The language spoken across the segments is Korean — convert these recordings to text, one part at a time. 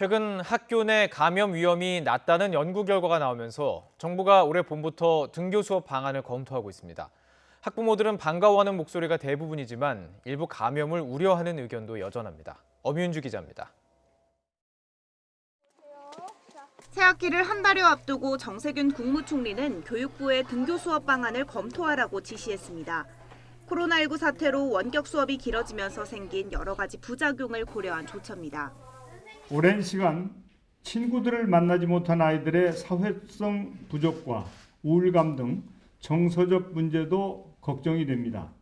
최근 학교 내 감염 위험이 낮다는 연구 결과가 나오면서 정부가 올해 봄부터 등교 수업 방안을 검토하고 있습니다. 학부모들은 반가워하는 목소리가 대부분이지만 일부 감염을 우려하는 의견도 여전합니다. 엄윤주 기자입니다. 새학기를 한 달여 앞두고 정세균 국무총리는 교육부에 등교 수업 방안을 검토하라고 지시했습니다. 코로나19 사태로 원격 수업이 길어지면서 생긴 여러 가지 부작용을 고려한 조처입니다. 오랜 시간 친구들을 만나지 못한 아이들의 사회성 부족과 우울감 등 정서적 문제도 걱정이 됩니다.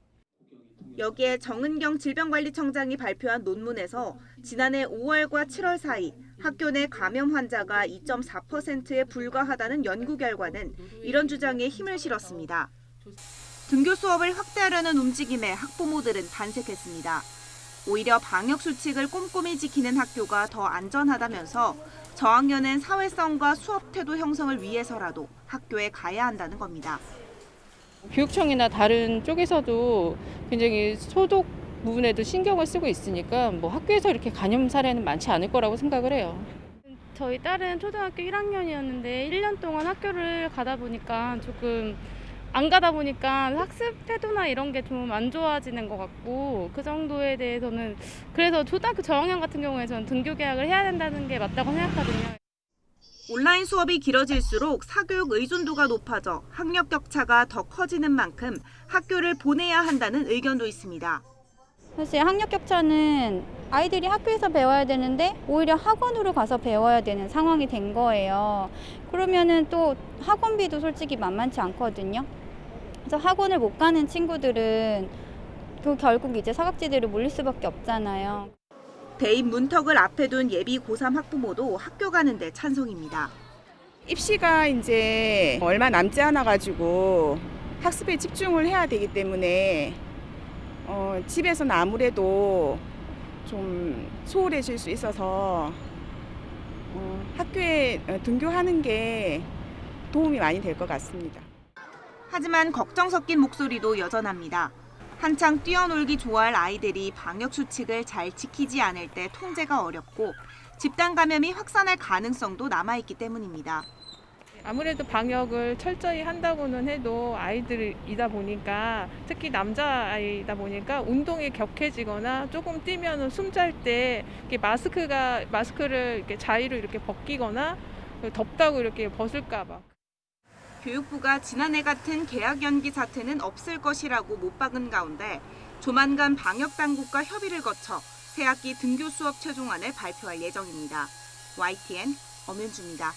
여기에 정은경 질병관리청장이 발표한 논문에서 지난해 5월과 7월 사이 학교 내 감염 환자가 2.4%에 불과하다는 연구 결과는 이런 주장에 힘을 실었습니다. 등교 수업을 확대하려는 움직임에 학부모들은 반색했습니다. 오히려 방역 수칙을 꼼꼼히 지키는 학교가 더 안전하다면서 저학년은 사회성과 수업 태도 형성을 위해서라도 학교에 가야 한다는 겁니다. 교육청이나 다른 쪽에서도 굉장히 소독 부분에도 신경을 쓰고 있으니까 학교에서 이렇게 감염 사례는 많지 않을 거라고 생각을 해요. 저희 딸은 초등학교 1학년이었는데 1년 동안 학교를 가다 보니까 조금 안 가다 보니까 학습 태도나 이런 게 좀 안 좋아지는 것 같고 그 정도에 대해서는 그래서 초등학교 저학년 같은 경우에 저는 등교 개학을 해야 된다는 게 맞다고 생각하거든요. 온라인 수업이 길어질수록 사교육 의존도가 높아져 학력 격차가 더 커지는 만큼 학교를 보내야 한다는 의견도 있습니다. 사실 학력 격차는 아이들이 학교에서 배워야 되는데 오히려 학원으로 가서 배워야 되는 상황이 된 거예요. 그러면은 또 학원비도 솔직히 만만치 않거든요. 그래서 학원을 못 가는 친구들은 결국 이제 사각지대로 몰릴 수밖에 없잖아요. 대입 문턱을 앞에 둔 예비 고3 학부모도 학교 가는데 찬성입니다. 입시가 이제 얼마 남지 않아 가지고 학습에 집중을 해야 되기 때문에 집에서는 아무래도 좀 소홀해질 수 있어서 학교에 등교하는 게 도움이 많이 될 것 같습니다. 하지만 걱정 섞인 목소리도 여전합니다. 한창 뛰어놀기 좋아할 아이들이 방역 수칙을 잘 지키지 않을 때 통제가 어렵고 집단 감염이 확산할 가능성도 남아있기 때문입니다. 아무래도 방역을 철저히 한다고는 해도 아이들이다 보니까 특히 남자아이다 보니까 운동이 격해지거나 조금 뛰면 숨잘 때 마스크를 이렇게 자의로 이렇게 벗기거나 덥다고 이렇게 벗을까 봐. 교육부가 지난해 같은 개학 연기 사태는 없을 것이라고 못 박은 가운데 조만간 방역 당국과 협의를 거쳐 새학기 등교 수업 최종안을 발표할 예정입니다. YTN 엄윤주입니다.